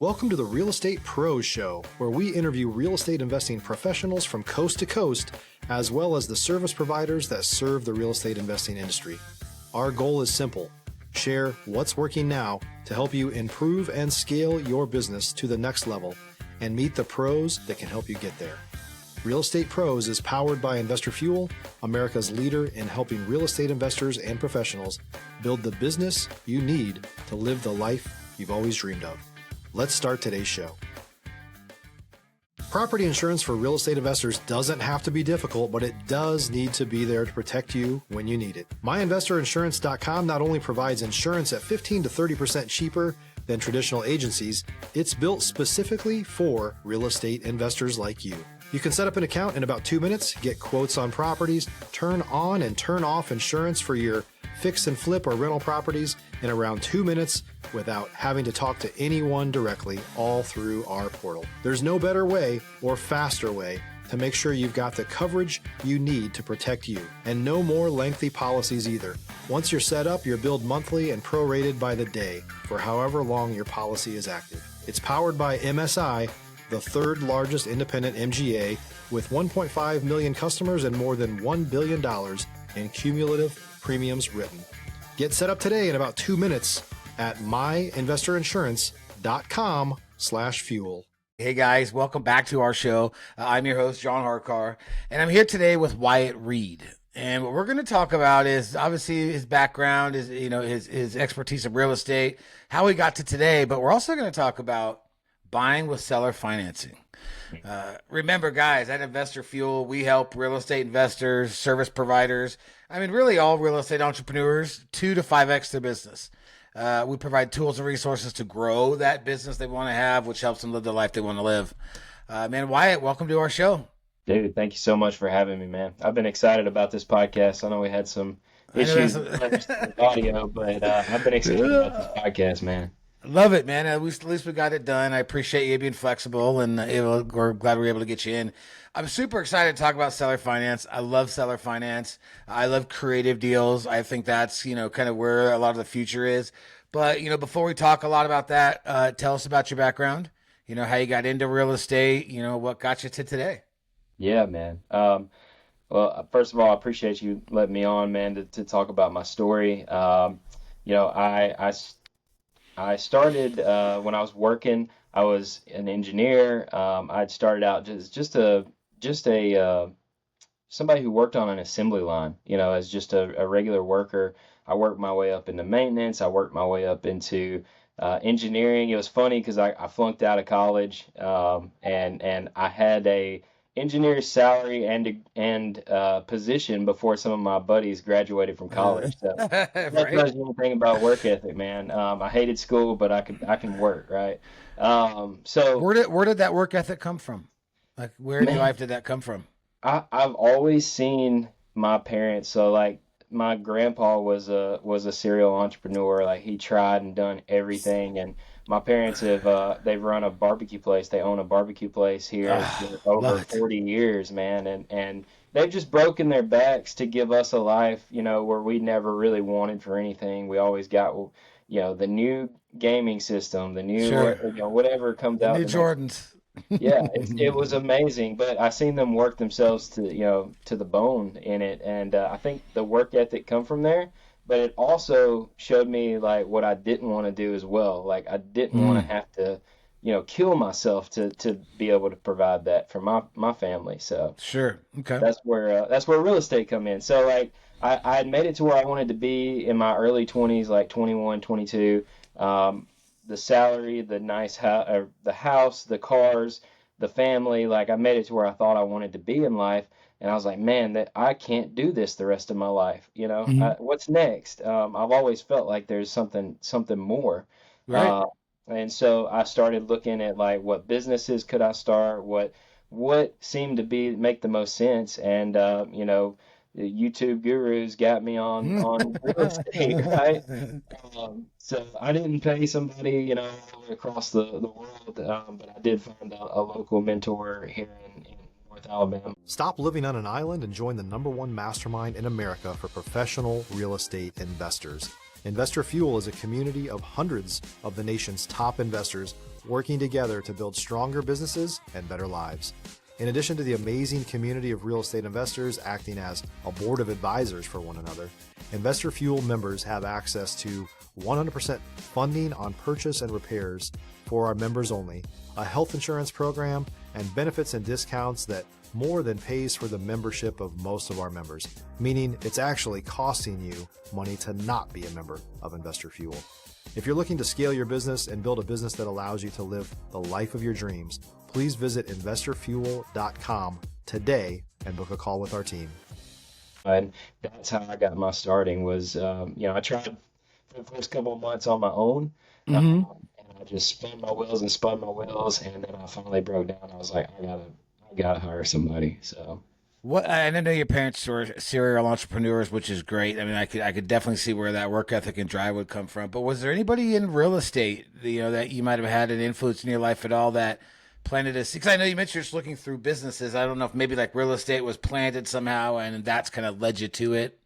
Welcome to the Real Estate Pros Show, where we interview real estate investing professionals from coast to coast, as well as the service providers that serve the real estate investing industry. Our goal is simple: share what's working now to help you improve and scale your business to the next level and meet the pros that can help you get there. Real Estate Pros is powered by Investor Fuel, America's leader in helping real estate investors and professionals build the business you need to live the life you've always dreamed of. Let's start today's show. Property insurance for real estate investors doesn't have to be difficult, but it does need to be there to protect you when you need it. MyInvestorInsurance.com not only provides insurance at 15 to 30% cheaper than traditional agencies, it's built specifically for real estate investors like you. You can set up an account in about 2 minutes, get quotes on properties, turn on and turn off insurance for your fix and flip or rental properties in around 2 minutes without having to talk to anyone directly, all through our portal. There's no better way or faster way to make sure you've got the coverage you need to protect you, and no more lengthy policies either. Once you're set up, you're billed monthly and prorated by the day for however long your policy is active. It's powered by MSI, the third largest independent MGA, with 1.5 million customers and more than $1 billion in cumulative premiums written. Get set up today in about 2 minutes at myinvestorinsurance.com/fuel. Hey guys, welcome back to our show. I'm your host, John Harcar, and I'm here today with Wyatt Reed. And what we're going to talk about is obviously his background, his expertise in real estate, how he got to today, but we're also going to talk about buying with seller financing. Remember, guys, at Investor Fuel, we help real estate investors, service providers, really all real estate entrepreneurs 2 to 5x their business. We provide tools and resources to grow that business they want to have, which helps them live the life they want to live. Wyatt, welcome to our show. Dude, thank you so much for having me, man. I've been excited about this podcast. I know we had some issues with audio, but I've been excited about this podcast, man. Love it, man. At least we got it done. I appreciate you being flexible, and we're glad we were able to get you in. I'm super excited to talk about seller finance. I love seller finance. I love creative deals. I think that's, kind of where a lot of the future is. But, before we talk a lot about that, tell us about your background, how you got into real estate, what got you to today. Yeah, man. Well, first of all, I appreciate you letting me on, man, to talk about my story. I started when I was working. I was an engineer. I'd started out just a somebody who worked on an assembly line, as just a regular worker. I worked my way up into maintenance. I worked my way up into engineering. It was funny because I flunked out of college, and I had a engineer's salary and position before some of my buddies graduated from college. So that tells you anything about work ethic, man. I hated school, but I can work, right? So where did that work ethic come from? Like, where in your life did that come from? I've always seen my parents. So like, my grandpa was a serial entrepreneur. Like, he tried and done everything, and my parents they've run a barbecue place. They own a barbecue place here for over 40 years, man, and they've just broken their backs to give us a life, where we never really wanted for anything. We always got, the new gaming system, the new, whatever comes out. New Jordans. Yeah, it was amazing, but I seen them work themselves to the bone in it, and I think the work ethic come from there. But it also showed me like what I didn't want to do as well. Like, I didn't want to have to, kill myself to be able to provide that for my family. So sure, okay, that's where real estate come in. So like, I had made it to where I wanted to be in my early 20s, like 21, 22. The salary, the nice house, the house, the cars, the family. Like, I made it to where I thought I wanted to be in life. And I was like, man, that I can't do this the rest of my life. What's next? I've always felt like there's something more. Right. And so I started looking at like, what businesses could I start? What seemed to make the most sense? And the YouTube gurus got me on real estate, right? So I didn't pay somebody, all the way across the world, but I did find a local mentor here in North Alabama. Stop living on an island and join the #1 mastermind in America for professional real estate investors. Investor Fuel is a community of hundreds of the nation's top investors, working together to build stronger businesses and better lives. In addition to the amazing community of real estate investors acting as a board of advisors for one another, Investor Fuel members have access to 100% funding on purchase and repairs for our members only, a health insurance program, and benefits and discounts that more than pays for the membership of most of our members, meaning it's actually costing you money to not be a member of Investor Fuel. If you're looking to scale your business and build a business that allows you to live the life of your dreams, please visit investorfuel.com today and book a call with our team. And that's how I got my starting was, I tried for the first couple of months on my own. And I just spun my wheels, and then I finally broke down. I was like, I gotta hire somebody. So I know your parents were serial entrepreneurs, which is great. I mean, I could definitely see where that work ethic and drive would come from. But was there anybody in real estate, that you might have had an influence in your life at all that planted a seed? Because I know you mentioned you're just looking through businesses. I don't know if maybe like real estate was planted somehow and that's kind of led you to it.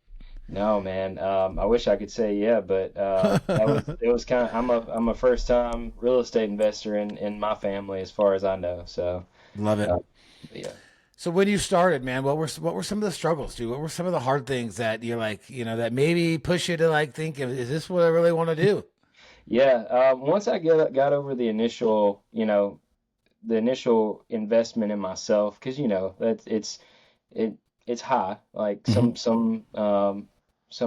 no, man. I wish I could say yeah, but it was kind of I'm a first time real estate investor in my family as far as I know. So Love it. yeah. So when you started, man, what were some of the struggles, dude? What were some of the hard things that you're like, that maybe push you to like think, is this what I really want to do? Yeah. Once I got over the initial, investment in myself, because that it's high. Like some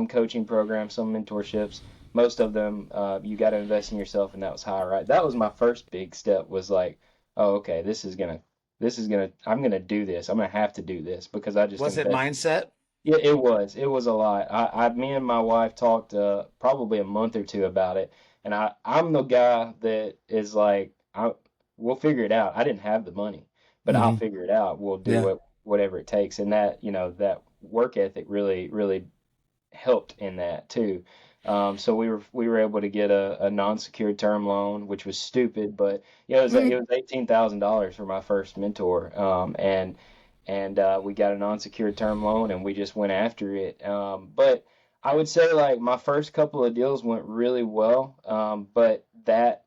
coaching programs, some mentorships, most of them you got to invest in yourself, and that was high, right? That was my first big step. Was like, oh, okay, I'm gonna do this. I'm gonna have to do this because I just Was it mindset? Yeah, it was. It was a lot. Me and my wife talked probably a month or two about it, and I'm the guy that is like, we'll figure it out. I didn't have the money, but I'll figure it out. We'll do whatever it takes, and that that work ethic really really helped in that too. So we were able to get a non-secured term loan, which was stupid, but it was $18,000 for my first mentor, and we got a non-secured term loan, and we just went after it. But I would say like my first couple of deals went really well, but that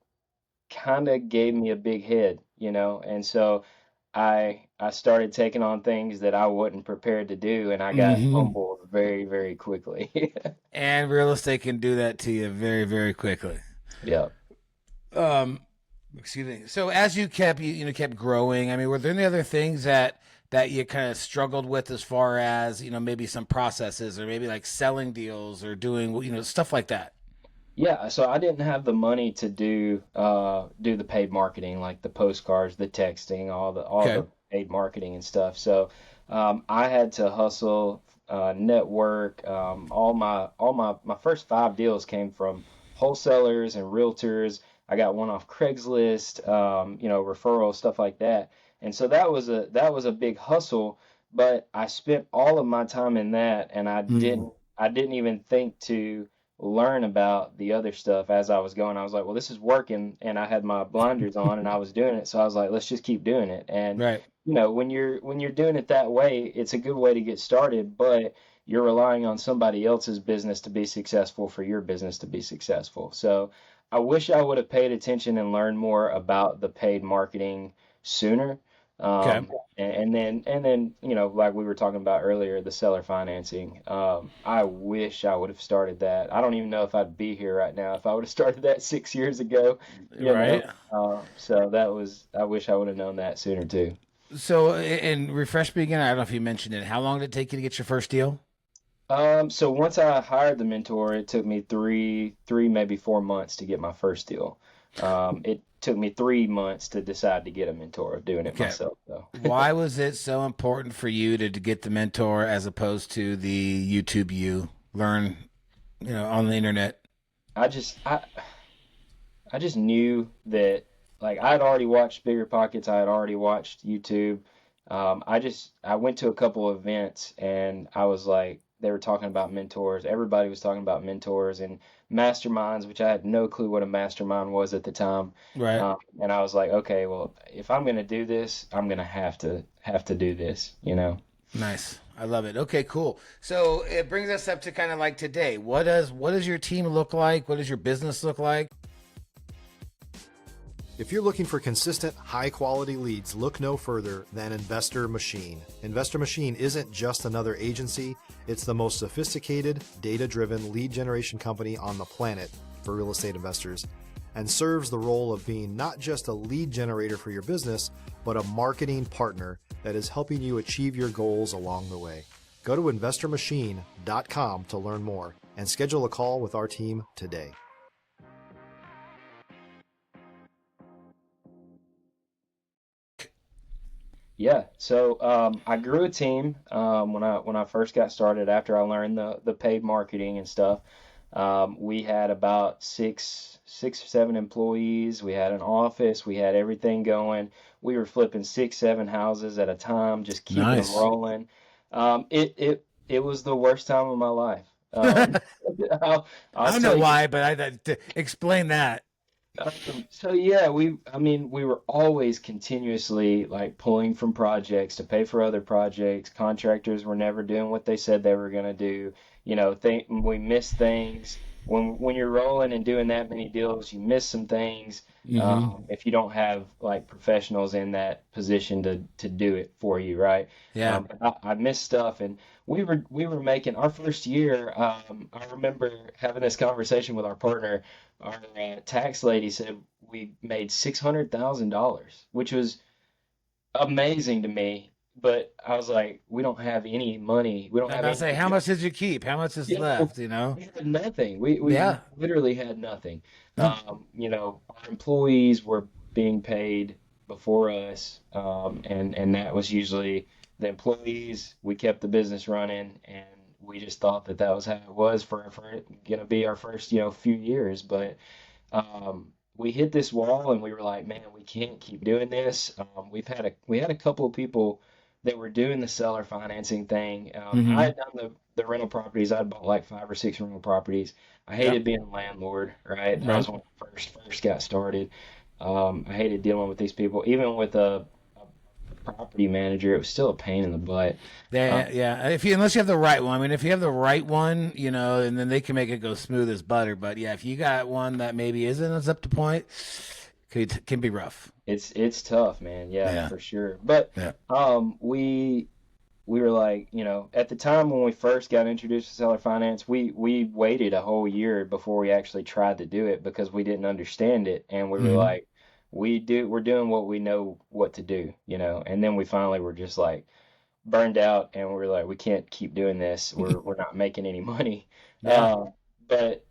kind of gave me a big head, and so I started taking on things that I wasn't prepared to do, and I got humbled very, very quickly. And real estate can do that to you very, very quickly. Yeah. Excuse me. So as you kept growing, I mean, were there any other things that you kind of struggled with as far as, maybe some processes or maybe like selling deals or doing, stuff like that? Yeah, so I didn't have the money to do the paid marketing, like the postcards, the texting, all the paid marketing and stuff. So I had to hustle, network. All my first 5 deals came from wholesalers and realtors. I got one off Craigslist, referrals, stuff like that. And so that was a big hustle, but I spent all of my time in that, and I didn't even think to learn about the other stuff as I was going. I was like, well, this is working, and I had my blinders on and I was doing it. So I was like, let's just keep doing it. And right. When you're doing it that way, it's a good way to get started, but you're relying on somebody else's business to be successful for your business to be successful. So I wish I would have paid attention and learned more about the paid marketing sooner. And then, like we were talking about earlier, the seller financing. I wish I would have started that. I don't even know if I'd be here right now if I would have started that 6 years ago. Right. So I wish I would have known that sooner too. So, and refresh me again, I don't know if you mentioned it. How long did it take you to get your first deal? So once I hired the mentor, it took me three, maybe 4 months to get my first deal. It took me 3 months to decide to get a mentor, doing it myself though. Why was it so important for you to get the mentor as opposed to the YouTube you learn, on the internet? I just knew that, like, I had already watched Bigger Pockets. I had already watched YouTube. I went to a couple of events, and I was like, they were talking about mentors. Everybody was talking about mentors and masterminds, which I had no clue what a mastermind was at the time. Right. And I was like, okay, well, if I'm going to do this, I'm going to have to do this, Nice. I love it. Okay, cool. So it brings us up to kind of like today. What does your team look like? What does your business look like? If you're looking for consistent, high-quality leads, look no further than Investor Machine. Investor Machine isn't just another agency. It's the most sophisticated, data-driven lead generation company on the planet for real estate investors, and serves the role of being not just a lead generator for your business, but a marketing partner that is helping you achieve your goals along the way. Go to investormachine.com to learn more and schedule a call with our team today. Yeah, so I grew a team when I first got started. After I learned the paid marketing and stuff, we had about six or seven employees. We had an office. We had everything going. We were flipping 6, 7 houses at a time, just keeping them Nice. rolling. It was the worst time of my life. I'll, I I'll don't tell know you. why, but explain that. So yeah, I mean, we were always continuously like pulling from projects to pay for other projects. Contractors were never doing what they said they were going to do. We missed things. When you're rolling and doing that many deals, you miss some things. Hmm. If you don't have like professionals in that position to do it for you, right? Yeah. But I missed stuff, and we were making our first year. I remember having this conversation with our partner. Our tax lady said we made $600,000, which was amazing to me. But I was like, we don't have any money. We don't I'm have about to any. say, how much did you keep? How much is Yeah, left? You know? we had nothing. We Yeah. literally had nothing. No. Our employees were being paid before us, and that was usually the employees. We kept the business running, and we just thought that was how it was for gonna be our first, few years. But we hit this wall, and we were like, man, we can't keep doing this. We had a couple of people that were doing the seller financing thing. I Hmm. had done the rental properties. I'd bought like 5 or 6 rental properties. I Yep. hated being a landlord, right? That was Right. when I first got started. I hated dealing with these people. Even with a property manager, it was still a pain in the butt. Yeah, Um, yeah. Unless you have the right one. I mean, if you have the right one, and then they can make it go smooth as butter. But yeah, if you got one that maybe isn't as up to point, can be rough. it's tough, man. Yeah, Yeah. for sure. But Yeah. we were like, at the time when we first got introduced to seller finance, we waited a whole year before we actually tried to do it because we didn't understand it, and we were Hmm. like, we're doing what we know what to do, and then we finally were just like burned out, and we were like, we can't keep doing this. We're not making any money. Yeah. But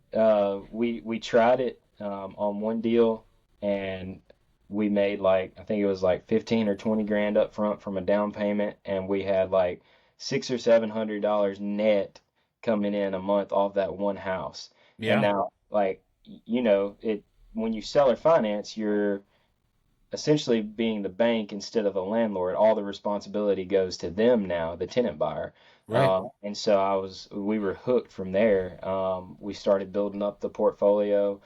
we tried it on one deal, and we made like I think it was like 15 or 20 grand up front from a down payment, and we had like $600 or $700 net coming in a month off that one house. And Yeah. now, like it when you sell or finance, you're essentially being the bank instead of a landlord. All the responsibility goes to them now, the tenant buyer. Right. And so we were hooked from there. We started building up the portfolio.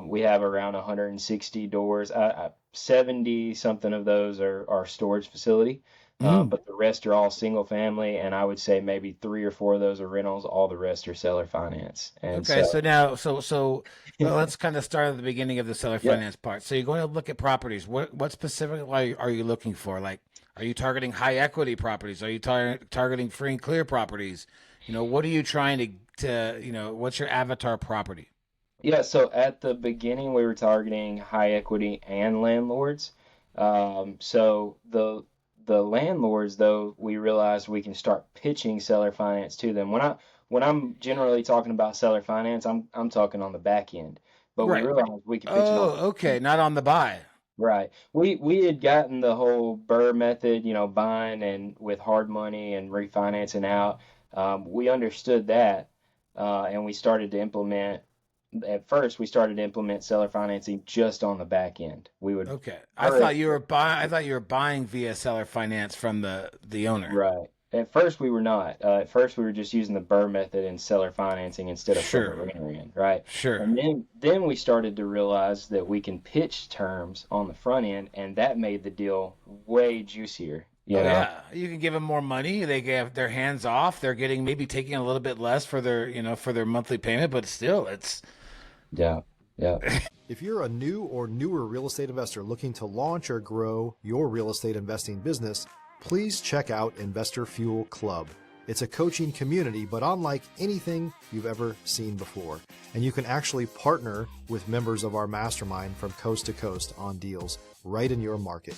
We have around 160 doors. 70 something of those are storage facility, Mm. but the rest are all single family. And I would say maybe 3 or 4 of those are rentals. All the rest are seller finance. And Okay. So so, now, well, let's kind of start at the beginning of the seller yeah. finance part. So you're going to look at properties. What specifically are you looking for? Like, are you targeting high equity properties? Are you targeting free and clear properties? What are you trying to what's your avatar property? Yeah, so at the beginning, we were targeting high equity and landlords. So the landlords, though, we realized we can start pitching seller finance to them. When I'm generally talking about seller finance, I'm talking on the back end. But we Right. realized we could pitch it on. Oh, okay. Not on the buy. Right. We had gotten the whole Burr method, buying and with hard money and refinancing out. We understood that, and we started to implement. At first, we started to implement seller financing just on the back end. We would Okay. Burr it. I thought you were buying via seller finance from the owner. Right. At first, we were not. At first, we were just using the Burr method and seller financing instead of putting a Sure. renter in, right? Sure. And then we started to realize that we can pitch terms on the front end, and that made the deal way juicier, you Oh know? yeah, you can give them more money. They get their hands off. They're getting maybe taking a little bit less for their monthly payment, but still, it's Yeah. Yeah. If you're a new or newer real estate investor looking to launch or grow your real estate investing business, please check out Investor Fuel Club. It's a coaching community, but unlike anything you've ever seen before. And you can actually partner with members of our mastermind from coast to coast on deals right in your market.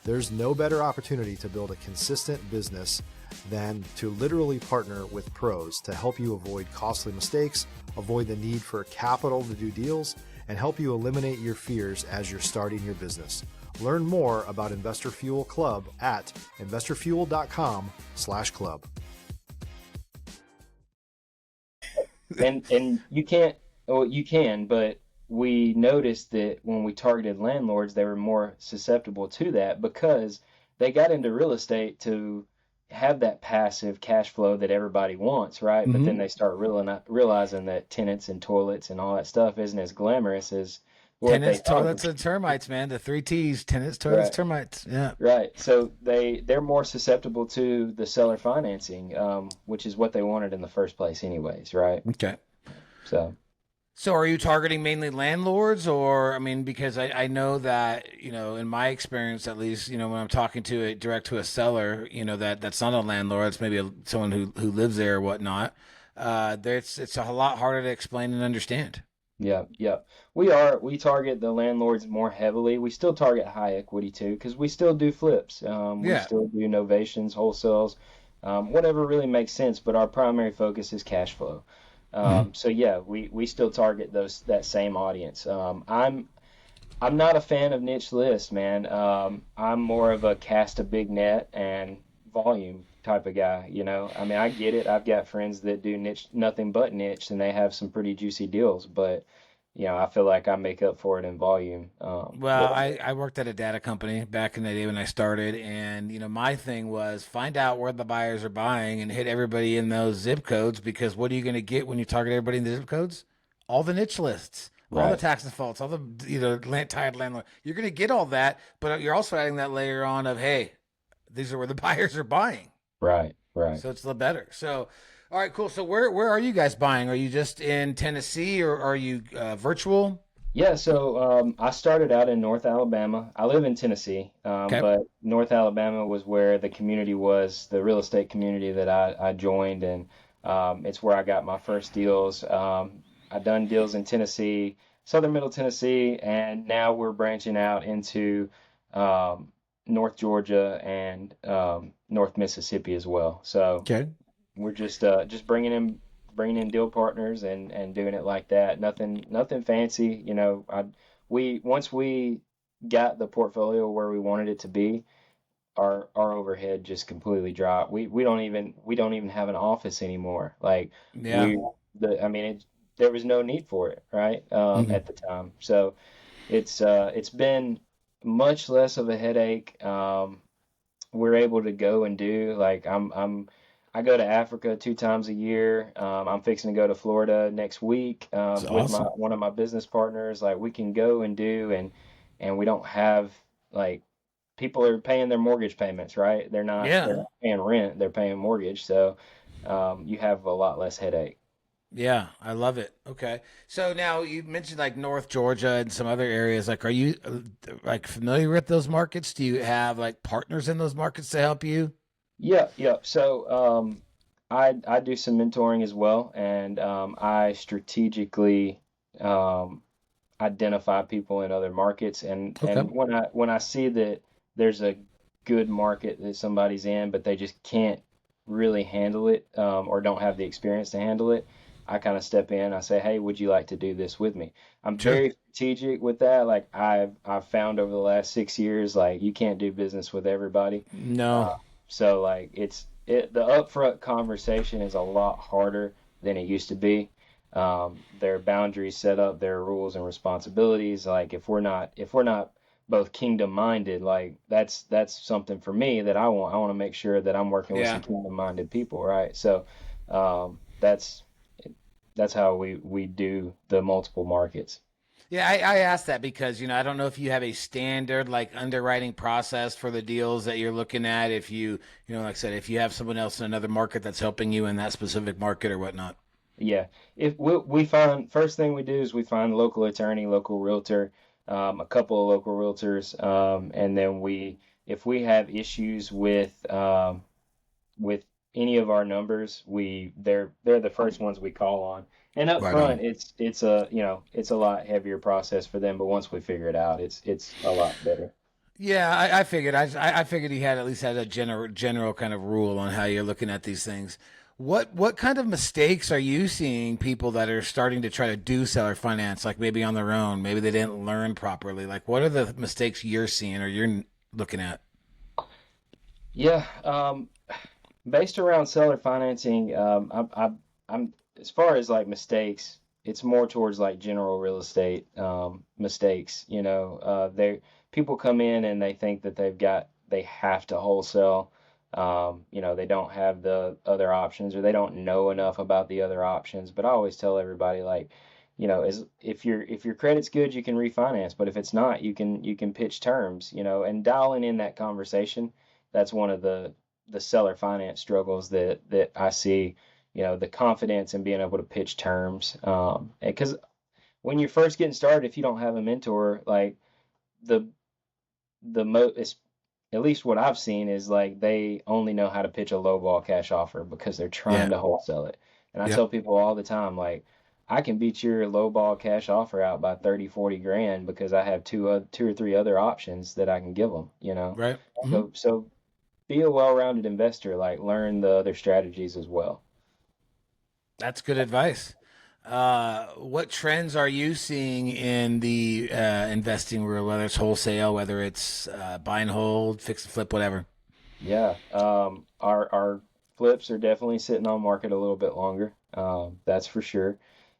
There's no better opportunity to build a consistent business than to literally partner with pros to help you avoid costly mistakes, avoid the need for capital to do deals, and help you eliminate your fears as you're starting your business. Learn more about Investor Fuel Club at investorfuel.com/club. And you can't, well, you can, but we noticed that when we targeted landlords, they were more susceptible to that because they got into real estate to have that passive cash flow that everybody wants, right? But then they start realizing that tenants and toilets and all that stuff isn't as glamorous as what Tenants, they thought. toilets, and termites, man. The 3 T's: tenants, toilets, Right. termites. Yeah. Right. So they're more susceptible to the seller financing, which is what they wanted in the first place anyways, right? Okay. So So are you targeting mainly landlords, or, I mean, because I know that, in my experience, at least, when I'm talking direct to a seller, that's not a landlord, it's maybe someone who lives there or whatnot. It's a lot harder to explain and understand. yeah. We target the landlords more heavily. We still target high equity too, because we still do flips. We Yeah. still do novations, wholesales, whatever really makes sense, but our primary focus is cash flow. So yeah, we still target that same audience. I'm not a fan of niche lists, man. I'm more of a cast a big net and volume type of guy, I mean, I get it. I've got friends that do niche, nothing but niche, and they have some pretty juicy deals, but I feel like I make up for it in volume. Well, I worked at a data company back in the day when I started, and my thing was find out where the buyers are buying and hit everybody in those zip codes, because what are you going to get when you target everybody in the zip codes? All the niche lists, all the Right. tax defaults, all the tired landlord. You're going to get all that, but you're also adding that layer on of, hey, these are where the buyers are buying, Right. so it's a little better. So, all right, cool. So where are you guys buying? Are you just in Tennessee, or are you virtual? Yeah, so I started out in North Alabama. I live in Tennessee, Okay. but North Alabama was where the community was, the real estate community that I joined, and it's where I got my first deals. I done deals in Tennessee, Southern Middle Tennessee, and now we're branching out into um, North Georgia and North Mississippi as well. So Okay. we're just bringing in deal partners and doing it like that. Nothing fancy, we once we got the portfolio where we wanted it to be, our overhead just completely dropped. We don't even have an office anymore. Like Yeah. we the I mean there was no need for it, right? Mhm. At the time. So it's been much less of a headache. We're able to go and do, like, I go to Africa 2 times a year. I'm fixing to go to Florida next week It's with awesome. one of my business partners. Like, we can go and do, and we don't have, like, people are paying their mortgage payments, right? They're Yeah. not paying rent, they're paying mortgage. So you have a lot less headache. Yeah, I love it. Okay. So now you mentioned like North Georgia and some other areas. Like, are you like familiar with those markets? Do you have like partners in those markets to help you? Yeah, yeah. So I do some mentoring as well, and I strategically um, identify people in other markets, Okay. and when I see that there's a good market that somebody's in, but they just can't really handle it, or don't have the experience to handle it, I kind of step in. I say, hey, would you like to do this with me? I'm Sure. very strategic with that. Like, I've found over the last 6 years, like, you can't do business with everybody. No. So, like, the upfront conversation is a lot harder than it used to be. There are boundaries set up, there are rules and responsibilities. Like, if we're not both kingdom minded, like, that's something for me that I want. I want to make sure that I'm working with some Yeah. kingdom minded people, right? So that's how we do the multiple markets. Yeah, I asked that because, I don't know if you have a standard like underwriting process for the deals that you're looking at. If you, like I said, if you have someone else in another market that's helping you in that specific market or whatnot. Yeah. If we find, first thing we do is we find local attorney, local realtor, a couple of local realtors, and then if we have issues with any of our numbers, they're the first ones we call on. And up Right on. front, it's a it's a lot heavier process for them, but once we figure it out, it's a lot better. Yeah, I figured. I figured he had at least had a general kind of rule on how you're looking at these things. What kind of mistakes are you seeing people that are starting to try to do seller finance, like maybe on their own? Maybe they didn't learn properly. Like, what are the mistakes you're seeing or you're looking at? Yeah, based around seller financing, I'm as far as like mistakes, it's more towards like general real estate mistakes. They people come in and they think that they have to wholesale. They don't have the other options or they don't know enough about the other options. But I always tell everybody like, as if your credit's good, you can refinance. But if it's not, you can pitch terms. And dialing in that conversation. That's one of the seller finance struggles that I see, the confidence in being able to pitch terms. Because when you're first getting started, if you don't have a mentor, like the the most, at least what I've seen is like they only know how to pitch a lowball cash offer because they're trying Yeah. to wholesale it. And I tell Yep. people all the time, like, I can beat your lowball cash offer out by 30, 40 grand because I have two or three other options that I can give them. Right. Hmm. So be a well-rounded investor, like learn the other strategies as well. That's good advice. What trends are you seeing in the investing world, whether it's wholesale, whether it's buy and hold, fix and flip, whatever? Yeah, our flips are definitely sitting on market a little bit longer. That's for sure.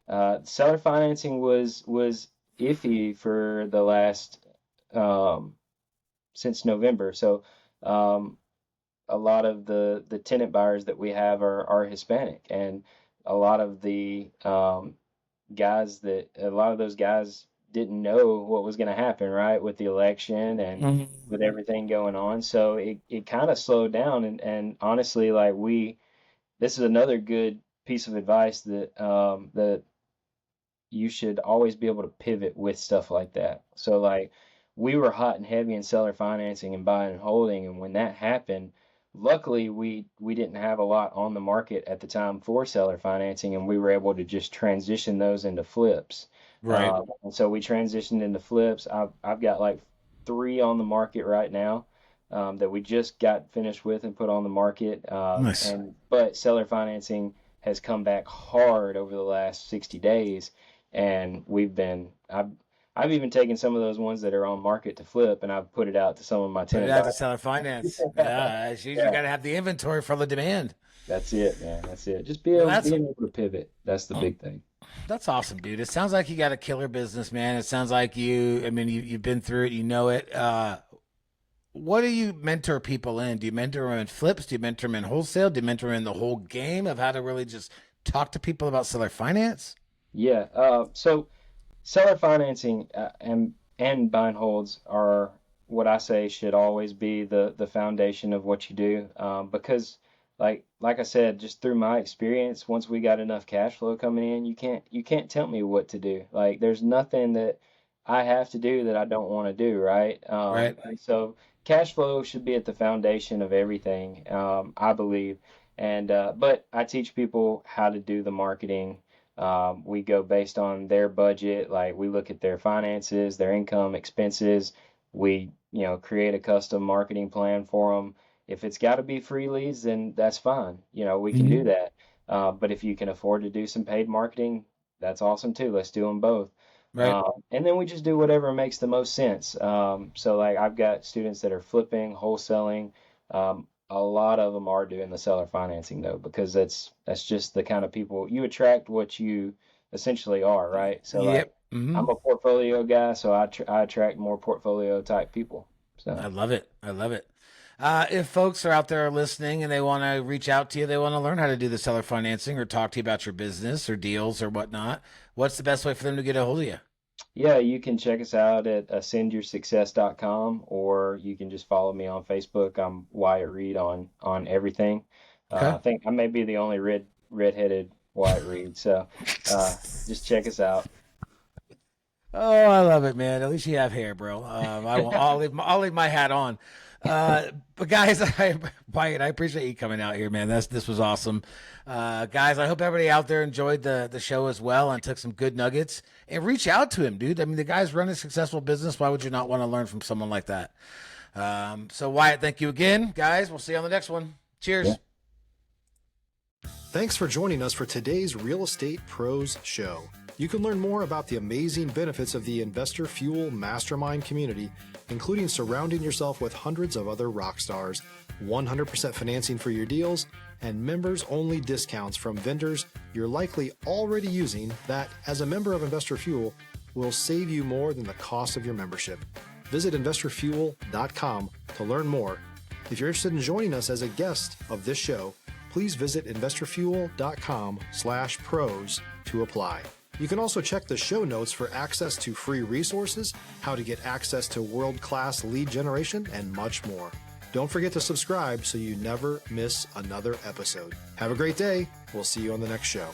Seller financing was iffy for the last um, since November. So um, a lot of the tenant buyers that we have are Hispanic, and a lot of the a lot of those guys didn't know what was going to happen, right, with the election and with everything going on. So it kind of slowed down. And honestly, like this is another good piece of advice that you should always be able to pivot with stuff like that. So like we were hot and heavy in seller financing and buying and holding, and when that happened, luckily we didn't have a lot on the market at the time for seller financing, and we were able to just transition those into flips. Right. And so we transitioned into flips. I've got like three on the market right now. That we just got finished with and put on the market. Nice. But seller financing has come back hard over the last 60 days, and I've even taken some of those ones that are on market to flip, and I've put it out to some of my Put it tenant out to buyers. seller finance. Yeah, it's usually Yeah, got to have the inventory for the demand. that's it, man. That's it. Just Well, being able to pivot. That's the big thing. that's awesome, dude. It sounds like you got a killer business, man. It sounds like I mean, you've been through it, you know it. What do you mentor people in? Do you mentor them in flips? Do you mentor them in wholesale? Do you mentor them in the whole game of how to really just talk to people about seller finance? Yeah. So seller financing and buy and holds are what I say should always be the foundation of what you do. Because like I said, just through my experience, once we got enough cash flow coming in, you can't tell me what to do. Like there's nothing that I have to do that I don't want to do, right? Right. And so cash flow should be at the foundation of everything, I believe. And but I teach people how to do the marketing. We go based on their budget, like we look at their finances, their income, expenses. We, create a custom marketing plan for them. If it's got to be free leads, then that's fine. We can do Hmm. that. But if you can afford to do some paid marketing, that's awesome too. Let's do them both. Right. And then we just do whatever makes the most sense. So like I've got students that are flipping, wholesaling. A lot of them are doing the seller financing though, because that's just the kind of people you attract what you essentially are, right? So like Yep. Hmm. I'm a portfolio guy, so I attract more portfolio type people. I So love it. I love it. If folks are out there listening and they want to reach out to you, they want to learn how to do the seller financing or talk to you about your business or deals or whatnot, what's the best way for them to get a hold of you? yeah, you can check us out at ascendyoursuccess.com, or you can just follow me on Facebook. I'm Wyatt Reed on everything. Okay. I think I may be the only redheaded Wyatt Reed. So just check us out. Oh, I love it, man. At least you have hair, bro. I'll leave my hat on. But guys, Wyatt, I appreciate you coming out here, man. This was awesome. Guys, I hope everybody out there enjoyed the show as well and took some good nuggets. And reach out to him, dude. I mean, the guy's running a successful business. Why would you not want to learn from someone like that? So Wyatt, thank you again, guys. We'll see you on the next one. Cheers. Yeah. Thanks for joining us for today's Real Estate Pros Show. You can learn more about the amazing benefits of the Investor Fuel Mastermind community, including surrounding yourself with hundreds of other rock stars, 100% financing for your deals, and members-only discounts from vendors you're likely already using that, as a member of Investor Fuel, will save you more than the cost of your membership. Visit investorfuel.com to learn more. If you're interested in joining us as a guest of this show, please visit investorfuel.com/pros to apply. You can also check the show notes for access to free resources, how to get access to world-class lead generation, and much more. Don't forget to subscribe so you never miss another episode. Have a great day. We'll see you on the next show.